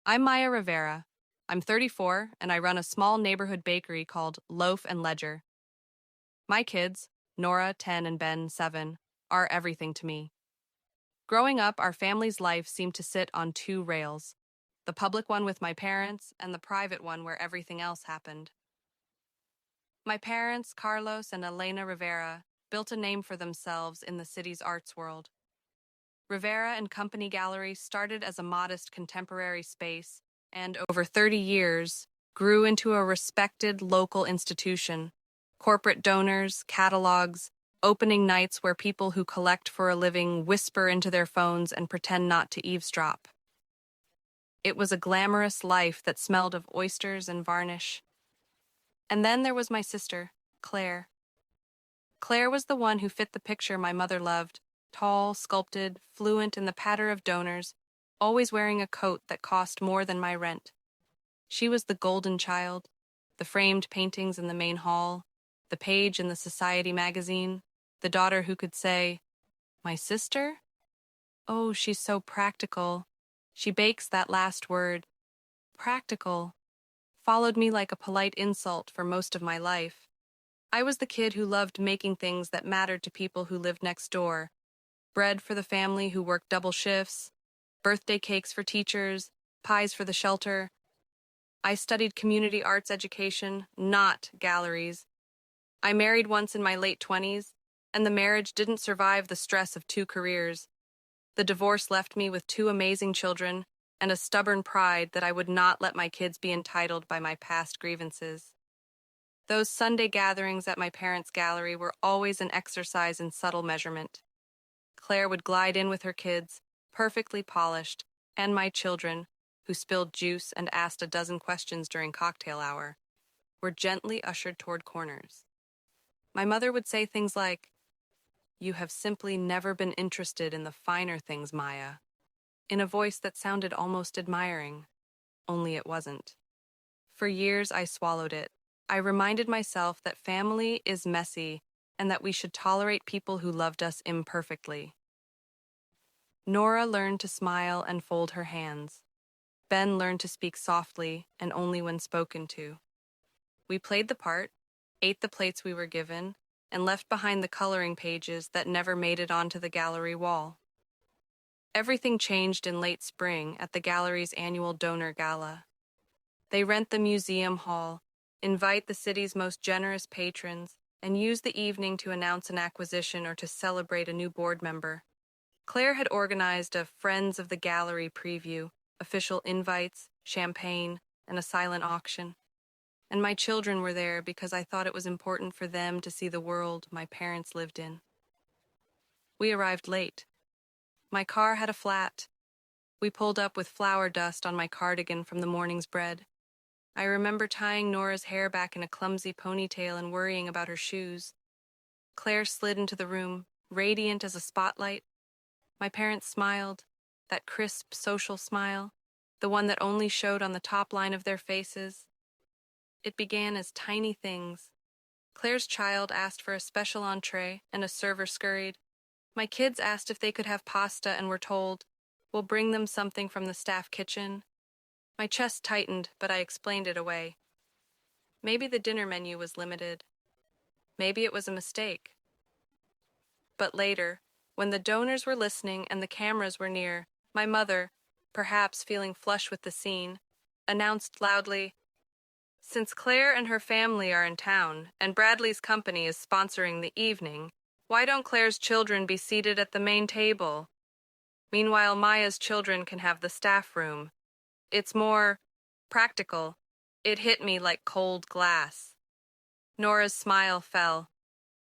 I'm Maya Rivera. I'm 34 and I run a small neighborhood bakery called Loaf and Ledger. My kids, Nora, 10, and Ben, 7, are everything to me. Growing up, our family's life seemed to sit on two rails, the public one with my parents and the private one where everything else happened. My parents, Carlos and Elena Rivera, built a name for themselves in the city's arts world. Rivera and Company Gallery started as a modest contemporary space and, over 30 years, grew into a respected local institution. Corporate donors, catalogs, opening nights where people who collect for a living whisper into their phones and pretend not to eavesdrop. It was a glamorous life that smelled of oysters and varnish. And then there was my sister, Claire. Claire was the one who fit the picture my mother loved. Tall, sculpted, fluent in the patter of donors, always wearing a coat that cost more than my rent. She was the golden child, the framed paintings in the main hall, the page in the society magazine, the daughter who could say, "My sister? Oh, she's so practical." She bakes that last word, practical, followed me like a polite insult for most of my life. I was the kid who loved making things that mattered to people who lived next door. Bread for the family who worked double shifts, birthday cakes for teachers, pies for the shelter. I studied community arts education, not galleries. I married once in my late 20s, and the marriage didn't survive the stress of two careers. The divorce left me with two amazing children and a stubborn pride that I would not let my kids be entitled by my past grievances. Those Sunday gatherings at my parents' gallery were always an exercise in subtle measurement. Claire would glide in with her kids, perfectly polished, and my children, who spilled juice and asked a dozen questions during cocktail hour, were gently ushered toward corners. My mother would say things like, "You have simply never been interested in the finer things, Maya," in a voice that sounded almost admiring, only it wasn't. For years I swallowed it. I reminded myself that family is messy and that we should tolerate people who loved us imperfectly. Nora learned to smile and fold her hands. Ben learned to speak softly and only when spoken to. We played the part, ate the plates we were given, and left behind the coloring pages that never made it onto the gallery wall. Everything changed in late spring at the gallery's annual donor gala. They rent the museum hall, invite the city's most generous patrons, and use the evening to announce an acquisition or to celebrate a new board member. Claire had organized a Friends of the Gallery preview, official invites, champagne, and a silent auction. And my children were there because I thought it was important for them to see the world my parents lived in. We arrived late. My car had a flat. We pulled up with flour dust on my cardigan from the morning's bread. I remember tying Nora's hair back in a clumsy ponytail and worrying about her shoes. Claire slid into the room, radiant as a spotlight. My parents smiled, that crisp social smile, the one that only showed on the top line of their faces. It began as tiny things. Claire's child asked for a special entree, and a server scurried. My kids asked if they could have pasta and were told, "We'll bring them something from the staff kitchen." My chest tightened, but I explained it away. Maybe the dinner menu was limited. Maybe it was a mistake. But later, when the donors were listening and the cameras were near, my mother, perhaps feeling flush with the scene, announced loudly, "Since Claire and her family are in town and Bradley's company is sponsoring the evening, why don't Claire's children be seated at the main table? Meanwhile, Maya's children can have the staff room. It's more practical." It hit me like cold glass. Nora's smile fell.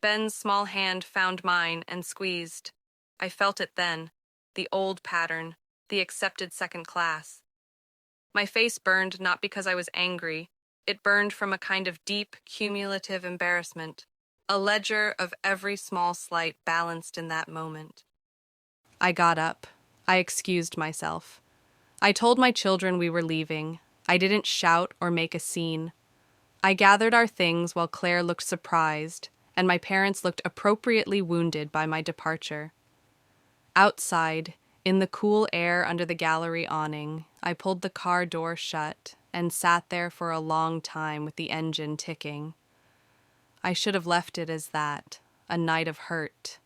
Ben's small hand found mine and squeezed. I felt it then, the old pattern, the accepted second class. My face burned not because I was angry. It burned from a kind of deep, cumulative embarrassment, a ledger of every small slight balanced in that moment. I got up. I excused myself. I told my children we were leaving. I didn't shout or make a scene. I gathered our things while Claire looked surprised, and my parents looked appropriately wounded by my departure. Outside, In the cool air under the gallery awning, I pulled the car door shut and sat there for a long time with the engine ticking. I should have left it as that, a night of hurt.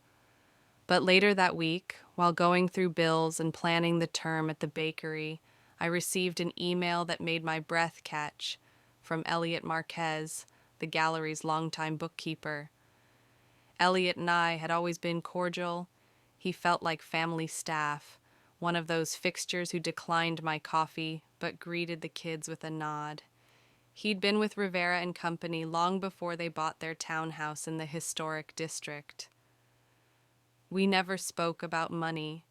But later that week, while going through bills and planning the term at the bakery, I received an email that made my breath catch from Elliot Marquez, the gallery's longtime bookkeeper. Elliot and I had always been cordial. He felt like family staff, one of those fixtures who declined my coffee but greeted the kids with a nod. He'd been with Rivera and Company long before they bought their townhouse in the historic district. We never spoke about money.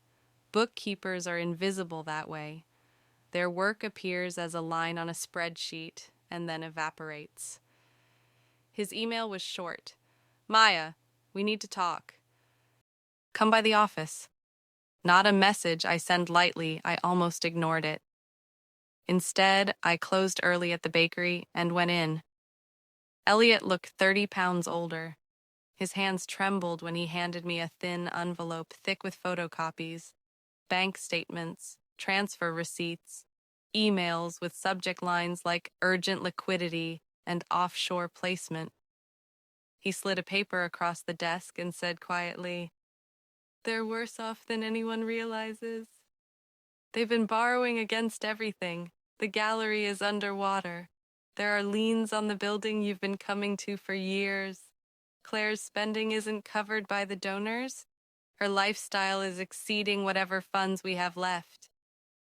Bookkeepers are invisible that way. Their work appears as a line on a spreadsheet and then evaporates. His email was short. Maya, we need to talk. Come by the office. Not a message I send lightly, I almost ignored it. Instead, I closed early at the bakery and went in. Elliot looked 30 pounds older. His hands trembled when he handed me a thin envelope thick with photocopies, bank statements, transfer receipts, emails with subject lines like urgent liquidity and offshore placement. He slid a paper across the desk and said quietly, "They're worse off than anyone realizes. They've been borrowing against everything. The gallery is underwater. There are liens on the building you've been coming to for years. Claire's spending isn't covered by the donors. Her lifestyle is exceeding whatever funds we have left."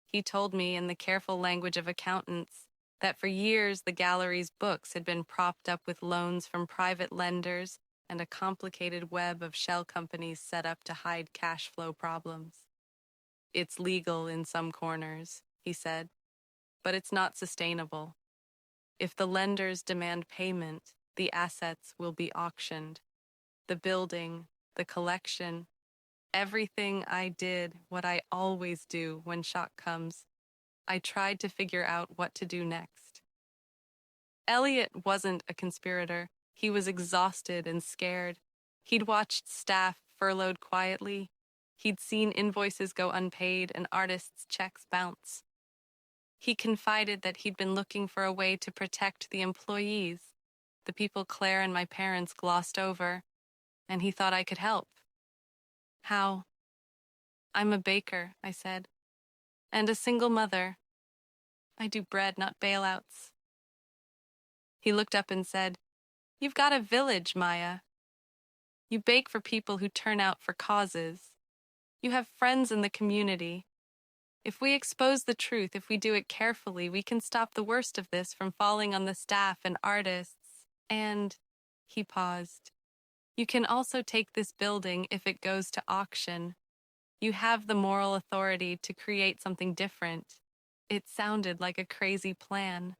He told me in the careful language of accountants that for years the gallery's books had been propped up with loans from private lenders and a complicated web of shell companies set up to hide cash flow problems. "It's legal in some corners," he said, "but it's not sustainable. If the lenders demand payment, the assets will be auctioned. The building, the collection, everything I did, what I always do when shock comes. I tried to figure out what to do next." Elliot wasn't a conspirator. He was exhausted and scared. He'd watched staff furloughed quietly. He'd seen invoices go unpaid and artists' checks bounce. He confided that he'd been looking for a way to protect the employees, the people Claire and my parents glossed over, and he thought I could help. "How?" "I'm a baker," I said, "and a single mother. I do bread, not bailouts." He looked up and said, "You've got a village, Maya. You bake for people who turn out for causes. You have friends in the community. If we expose the truth, if we do it carefully, we can stop the worst of this from falling on the staff and artists. And," he paused, "you can also take this building if it goes to auction. You have the moral authority to create something different." It sounded like a crazy plan,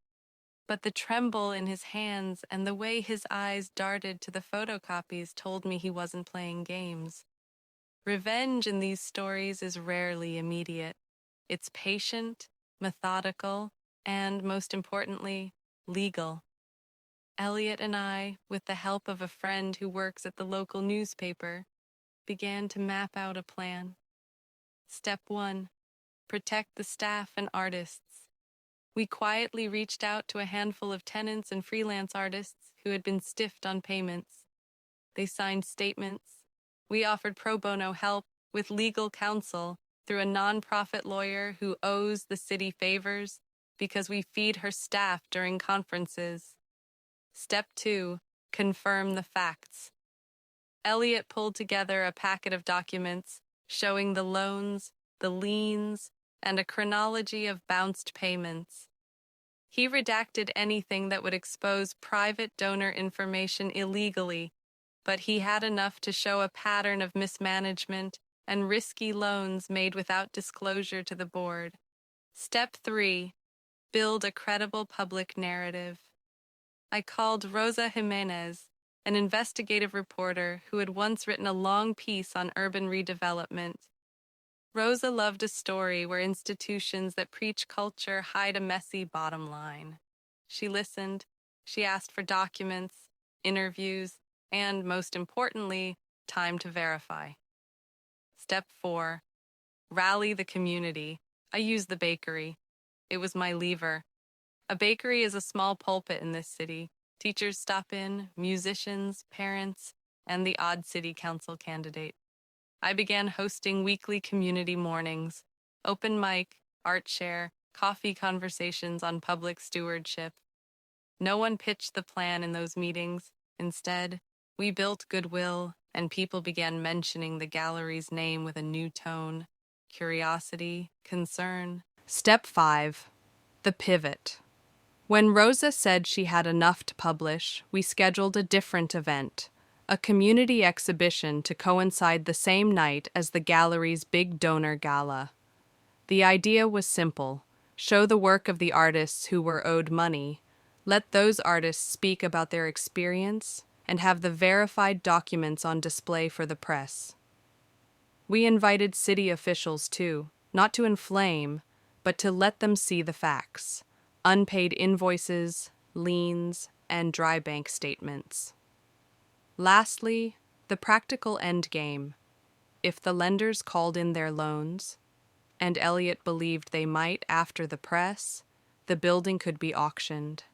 but the tremble in his hands and the way his eyes darted to the photocopies told me he wasn't playing games. Revenge in these stories is rarely immediate. It's patient, methodical, and, most importantly, legal. Elliot and I, with the help of a friend who works at the local newspaper, began to map out a plan. Step 1. Protect the staff and artists. We quietly reached out to a handful of tenants and freelance artists who had been stiffed on payments. They signed statements. We offered pro bono help with legal counsel through a nonprofit lawyer who owes the city favors because we feed her staff during conferences. Step 2. Confirm the facts. Elliot pulled together a packet of documents showing the loans, the liens, and a chronology of bounced payments. He redacted anything that would expose private donor information illegally, but he had enough to show a pattern of mismanagement and risky loans made without disclosure to the board. Step 3. Build a credible public narrative. I called Rosa Jimenez, an investigative reporter who had once written a long piece on urban redevelopment. Rosa loved a story where institutions that preach culture hide a messy bottom line. She listened, she asked for documents, interviews, and, most importantly, time to verify. Step 4. Rally the community. I used the bakery. It was my lever. A bakery is a small pulpit in this city. Teachers stop in, musicians, parents, and the odd city council candidate. I began hosting weekly community mornings, open mic, art share, coffee conversations on public stewardship. No one pitched the plan in those meetings. Instead, we built goodwill, and people began mentioning the gallery's name with a new tone: curiosity, concern. Step 5. The pivot. When Rosa said she had enough to publish, we scheduled a different event, a community exhibition to coincide the same night as the gallery's big donor gala. The idea was simple: show the work of the artists who were owed money, let those artists speak about their experience, and have the verified documents on display for the press. We invited city officials too, not to inflame, but to let them see the facts: unpaid invoices, liens, and dry bank statements. Lastly, the practical endgame. If the lenders called in their loans, and Elliot believed they might after the press, the building could be auctioned.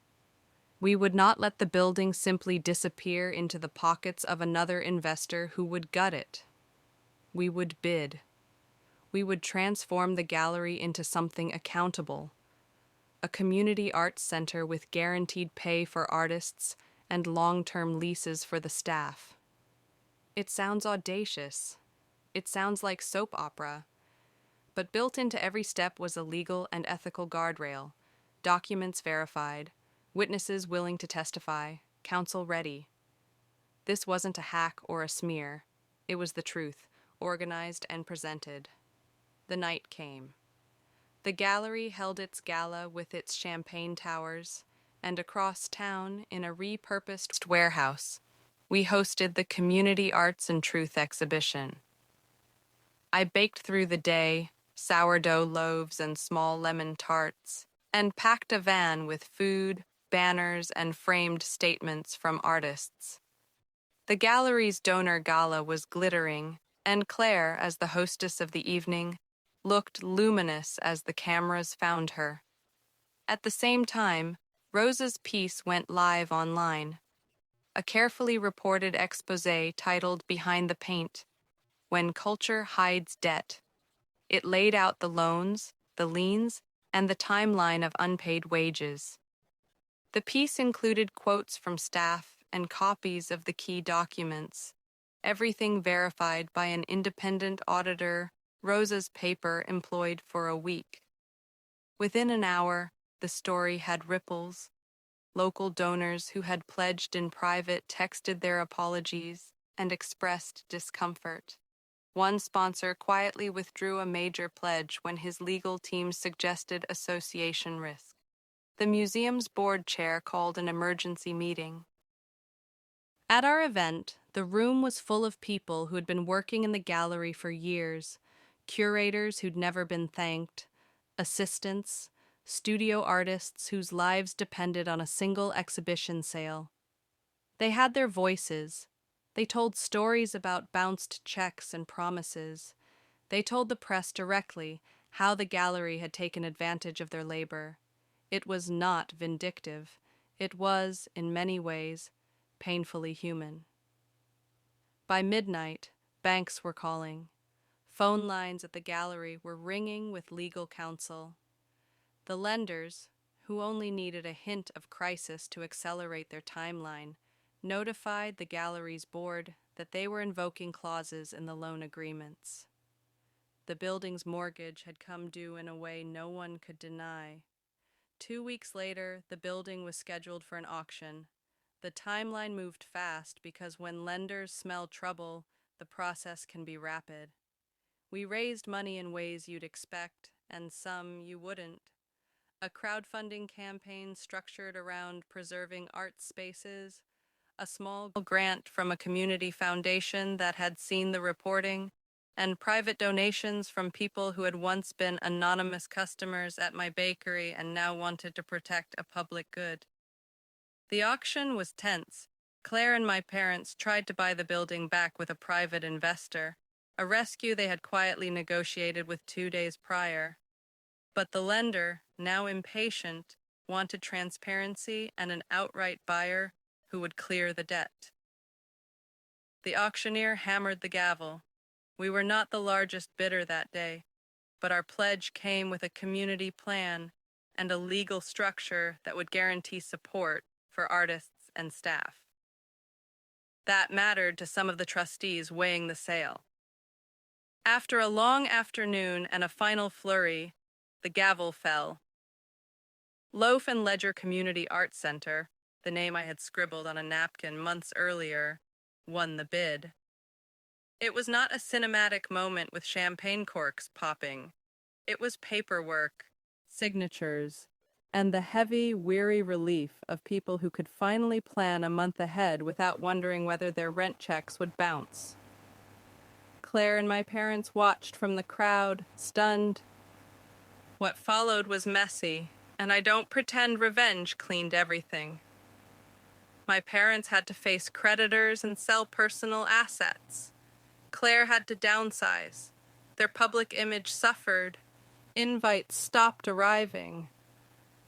We would not let the building simply disappear into the pockets of another investor who would gut it. We would bid. We would transform the gallery into something accountable: a community arts center with guaranteed pay for artists and long-term leases for the staff. It sounds audacious. It sounds like soap opera. But built into every step was a legal and ethical guardrail: documents verified, witnesses willing to testify, counsel ready. This wasn't a hack or a smear. It was the truth, organized and presented. The night came. The gallery held its gala with its champagne towers, and across town, in a repurposed warehouse, we hosted the Community Arts and Truth exhibition. I baked through the day, sourdough loaves and small lemon tarts, and packed a van with food, banners, and framed statements from artists. The gallery's donor gala was glittering, and Claire, as the hostess of the evening, looked luminous as the cameras found her. At the same time, Rosa's piece went live online, a carefully reported exposé titled "Behind the Paint: When Culture Hides Debt." It laid out the loans, the liens, and the timeline of unpaid wages. The piece included quotes from staff and copies of the key documents, everything verified by an independent auditor Rosa's paper employed for a week. Within an hour, the story had ripples. Local donors who had pledged in private texted their apologies and expressed discomfort. One sponsor quietly withdrew a major pledge when his legal team suggested association risk. The museum's board chair called an emergency meeting. At our event, the room was full of people who had been working in the gallery for years: curators who'd never been thanked, assistants, studio artists whose lives depended on a single exhibition sale. They had their voices. They told stories about bounced checks and promises. They told the press directly how the gallery had taken advantage of their labor. It was not vindictive. It was, in many ways, painfully human. By midnight, banks were calling. Phone lines at the gallery were ringing with legal counsel. The lenders, who only needed a hint of crisis to accelerate their timeline, notified the gallery's board that they were invoking clauses in the loan agreements. The building's mortgage had come due in a way no one could deny. 2 weeks later, the building was scheduled for an auction. The timeline moved fast because when lenders smell trouble, the process can be rapid. We raised money in ways you'd expect, and some you wouldn't. A crowdfunding campaign structured around preserving art spaces, a small grant from a community foundation that had seen the reporting, and private donations from people who had once been anonymous customers at my bakery and now wanted to protect a public good. The auction was tense. Claire and my parents tried to buy the building back with a private investor, a rescue they had quietly negotiated with 2 days prior. But the lender, now impatient, wanted transparency and an outright buyer who would clear the debt. The auctioneer hammered the gavel. We were not the largest bidder that day, but our pledge came with a community plan and a legal structure that would guarantee support for artists and staff. That mattered to some of the trustees weighing the sale. After a long afternoon and a final flurry, the gavel fell. Loaf and Ledger Community Arts Center, the name I had scribbled on a napkin months earlier, won the bid. It was not a cinematic moment with champagne corks popping. It was paperwork, signatures, and the heavy, weary relief of people who could finally plan a month ahead without wondering whether their rent checks would bounce. Claire and my parents watched from the crowd, stunned. What followed was messy, and I don't pretend revenge cleaned everything. My parents had to face creditors and sell personal assets. Claire had to downsize. Their public image suffered. Invites stopped arriving.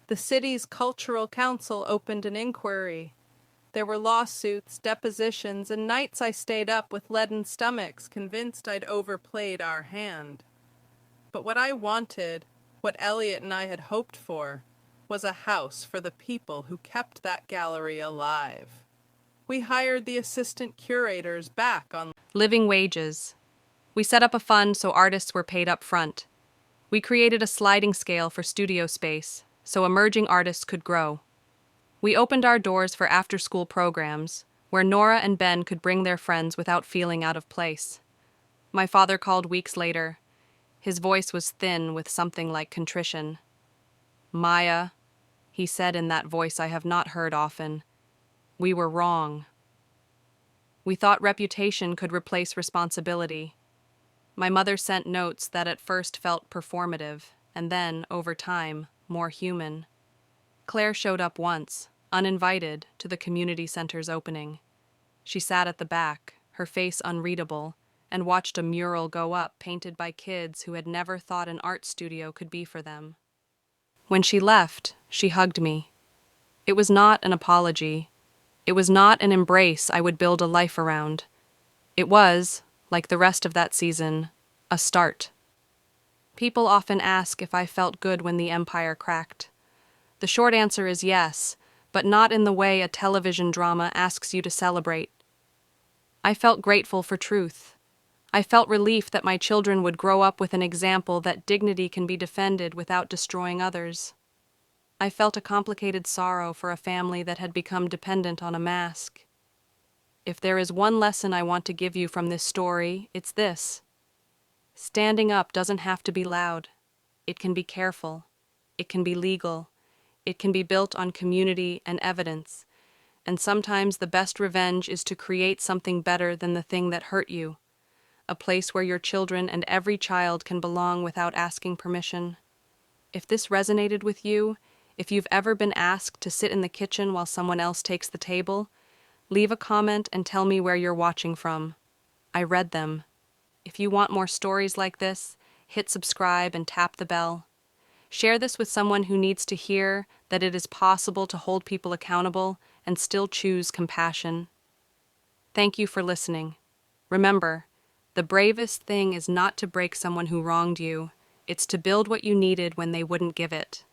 The city's cultural council opened an inquiry. There were lawsuits, depositions, and nights I stayed up with leaden stomachs, convinced I'd overplayed our hand. But what I wanted, what Elliot and I had hoped for, was a house for the people who kept that gallery alive. We hired the assistant curators back on living wages. We set up a fund so artists were paid up front. We created a sliding scale for studio space so emerging artists could grow. We opened our doors for after-school programs where Nora and Ben could bring their friends without feeling out of place. My father called weeks later. His voice was thin with something like contrition. "Maya," he said in that voice I have not heard often, "we were wrong." We thought reputation could replace responsibility. My mother sent notes that at first felt performative, and then, over time, more human. Claire showed up once, uninvited, to the community center's opening. She sat at the back, her face unreadable, and watched a mural go up painted by kids who had never thought an art studio could be for them. When she left, she hugged me. It was not an apology. It was not an embrace I would build a life around. It was, like the rest of that season, a start. People often ask if I felt good when the empire cracked. The short answer is yes, but not in the way a television drama asks you to celebrate. I felt grateful for truth. I felt relief that my children would grow up with an example that dignity can be defended without destroying others. I felt a complicated sorrow for a family that had become dependent on a mask. If there is one lesson I want to give you from this story, it's this. Standing up doesn't have to be loud. It can be careful. It can be legal. It can be built on community and evidence. And sometimes the best revenge is to create something better than the thing that hurt you. A place where your children and every child can belong without asking permission. If this resonated with you, if you've ever been asked to sit in the kitchen while someone else takes the table, leave a comment and tell me where you're watching from. I read them. If you want more stories like this, hit subscribe and tap the bell. Share this with someone who needs to hear that it is possible to hold people accountable and still choose compassion. Thank you for listening. Remember, the bravest thing is not to break someone who wronged you. It's to build what you needed when they wouldn't give it.